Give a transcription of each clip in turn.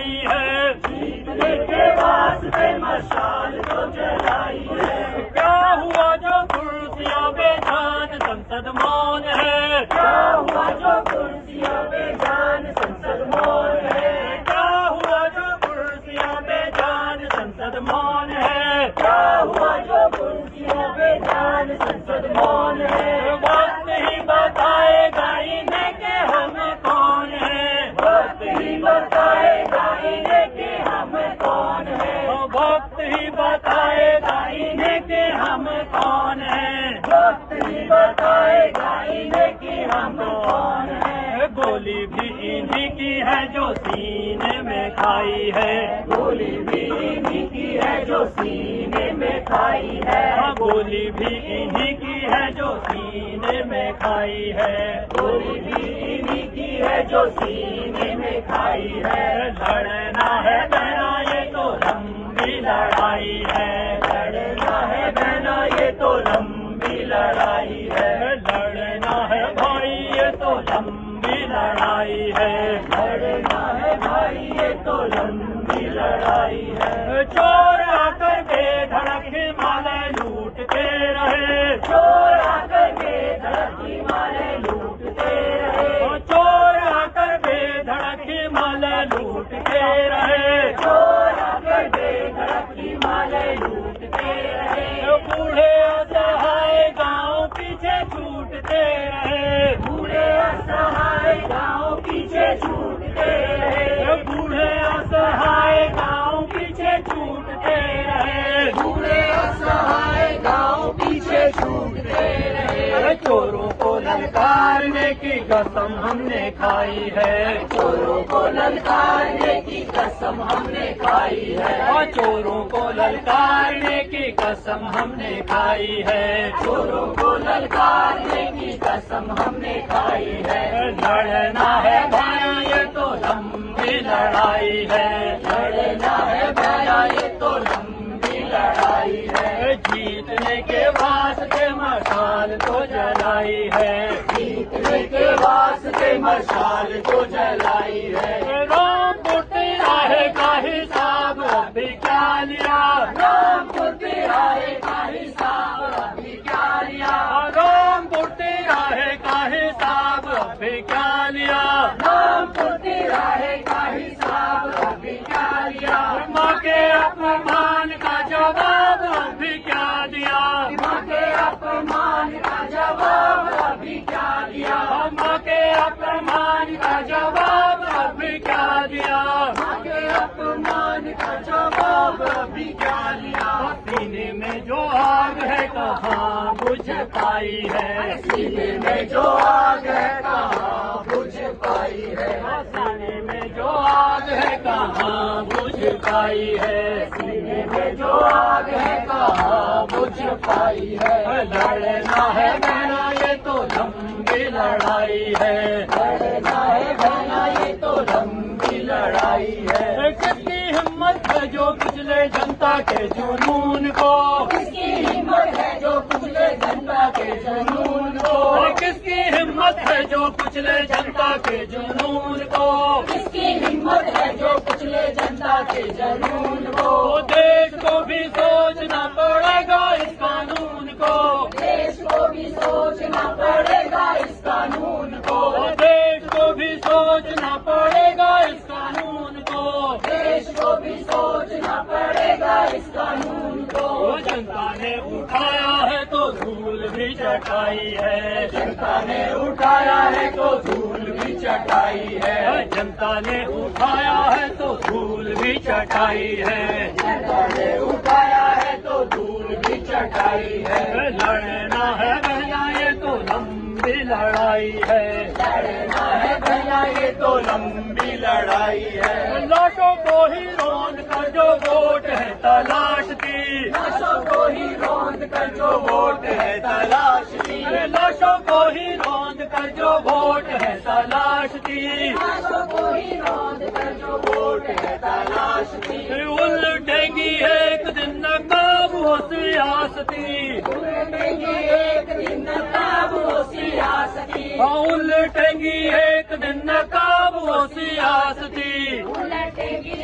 जलाई है, जीतने के वास्ते मशाल तो जलाई है। क्या हुआ जो कुर्सियां बेजान संसद मौन है, क्या हुआ जो कुर्सियां बेजान संसद मौन है। क्या हुआ जो कुर्सियां बेजान संसद मौन है, क्या हुआ जो कुर्सियां बेजान संसद मौन है। वक्त ही बताएगा इन्हें कि हम कौन है, वक्त ही बताएगा इन्हें कि हम कौन है। वक्त ही बताएगा इन्हें कि हम कौन है, वक्त ही बताएगा इन्हें कि हम कौन है। गोली भी इन्हीं की है जो सीने में खाई है, गोली भी इन्हीं की है जो सीने में खाई है। गोली भी इन्हीं की है जो सीने में खाई है, गोली भी इन्हीं की है जो सीने में खाई है। लड़ना है बहना ये तो लंबी लड़ाई है, लड़ना है बहना ये तो लंबी लड़ाई है। लड़ना है भाई ये तो लंबी लड़ाई है, लड़ना है भाई ये तो लंबी लड़ाई है। चोर आकर बेधड़क हिमालय लूटते रहे, चोर आकर बेधड़क हिमालय लूटते रहे। चोर आकर बेधड़क हिमालय लूटते रहे, चोर आकर बेधड़क हिमालय लूटते रहे। बूढ़े असहाय गाँव पीछे छूटते रहे, बूढ़े असहाय गाँव पीछे छूटते रहे। बूढ़े असहाय गाँव पीछे छूटते रहे, बूढ़े असहाय गाँव पीछे छूटते रहे। चोरों को ललकारने की कसम हमने खाई है, चोरों को ललकारने की कसम हमने खाई है। चोरों को ललकारने की कसम हमने खाई है, चोरों को ललकारने की कसम हमने खाई है। लड़ना है भाई ये तो लंबी लड़ाई है, लड़ना है भाया ये तो लंबी लड़ाई है। जीतने के वास्ते मशाल तो जलाई है, जीतने के वास्ते मशाल तो जलाई है। रामपुर तिराहे का हिसाब अभी क्या लिया, रामपुर तिराहे का हिसाब अभी क्या लिया। रामपुर तिराहे का हिसाब अभी क्या लिया, रामपुर तिराहे का हिसाब अभी क्या लिया। माँ के अपमान का जवाब अभी क्या दिया, माँ के अपमान का जवाब अभी क्या दिया। माँ के अपमान का जवाब अभी क्या दिया, माँ के अपमान का जवाब अभी क्या लिया। सीने में जो आग है कहाँ बुझ पाई है, सीने में जो आग है कहाँ बुझ पाई है। सीने में जो आग है कहाँ बुझ पाई है, सीने में जो आग है कहाँ बुझ पाई है। लड़ना है बहना ये तो लंबी लड़ाई है, लड़ना है बहना ये तो लंबी लड़ाई है। किसकी हिम्मत है जो पिछले जनता के जुनून को, किसकी हिम्मत है जो पिछले जनता के जुनून को। किसकी हिम्मत है जो पिछले जनता के जुनून को, किसकी हिम्मत है जो पिछले जनता के जुनून को। देश को भी सोचना पड़ेगा इस कानून को, देश को भी सोचना पड़ेगा इस कानून को। देश को भी सोचना पड़ेगा इस कानून को, देश को भी सोचना पड़ेगा इस कानून को। जनता ने उठाया है तो धूल भी चटाई है, जनता ने उठाया है तो धूल भी चटाई है। जनता ने उठाया है तो धूल भी चटाई है, जनता ने उठाया है तो धूल भी चटाई है। लड़ना है बहना ये तो लंबी लड़ाई है, लड़ना है भैया ये तो लंबी लड़ाई है। लाशों को ही रौंद कर जो वोट है तलाश की, लाशों को ही रौंद कर जो वोट है तलाश की। लाशों को ही रौंद कर जो वोट है तलाश की, लाशों को ही रौंद कर जो वोट है तलाश की। उलटेगी एक दिन नकाब वो सियासती, उलटेगी एक दिन नकाब वो सियासती। उलटेगी एक दिन नकाब वो सियासती, उलटेगी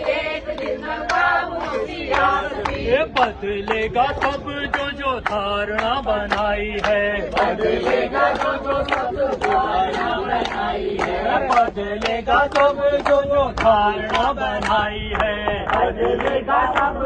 बदलेगा सब जो धारणा बनाई है, बदलेगा जो सब धारणा बनाई है, बदलेगा सब जो धारणा बनाई है, बदलेगा सब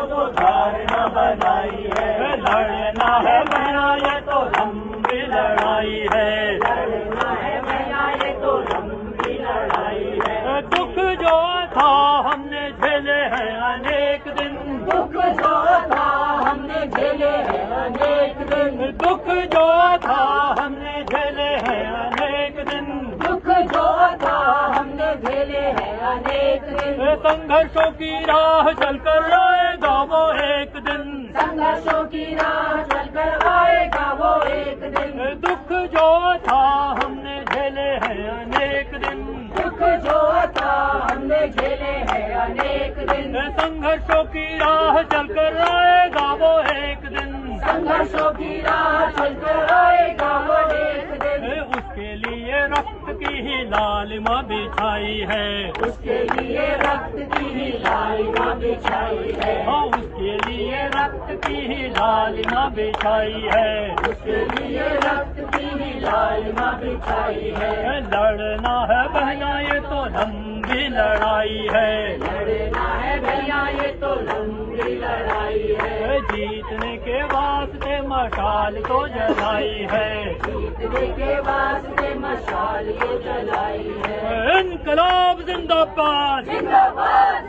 जो धारणा बनाई है। लड़ना है भैया ये तो लंबी लड़ाई है, लड़ना है भैया ये तो लंबी लड़ाई है। दुख जो था हमने झेले हैं अनेक दिन, दुख जो था हमने झेले हैं अनेक दिन, दुख जो था हमने झेले हैं अनेक दिन, दुख जो था हमने झेले हैं अनेक दिन। संघर्षों की राह चलकर आएगा वो एक दिन, संघर्षों की राह चलकर आएगा वो एक दिन। दुख जो था हमने झेले हैं अनेक दिन, दुख जो था हमने झेले हैं अनेक दिन। संघर्षों की राह चलकर आएगा वो एक दिन, संघर्षों की राह चलकर आएगा वो एक दिन। उसके लिए रक्त की ही लालिमा बिछाई है, उसके लिए रक्त की ही लालिमा बिछाई है, हाँ उसके लिए रक्त की ही लालिमा बिछाई है, उसके लिए रक्त की ही लालिमा बिछाई है। लड़ना है बहना ये तो लंबी लड़ाई है, लड़ना है भैया ये तो लंबी लड़ाई है। जीतने के वास्ते मशाल तो जलाई है, जीतने के वास्ते मशाल ये जलाई है। इनकलाब जिंदाबाद, जिंदाबाद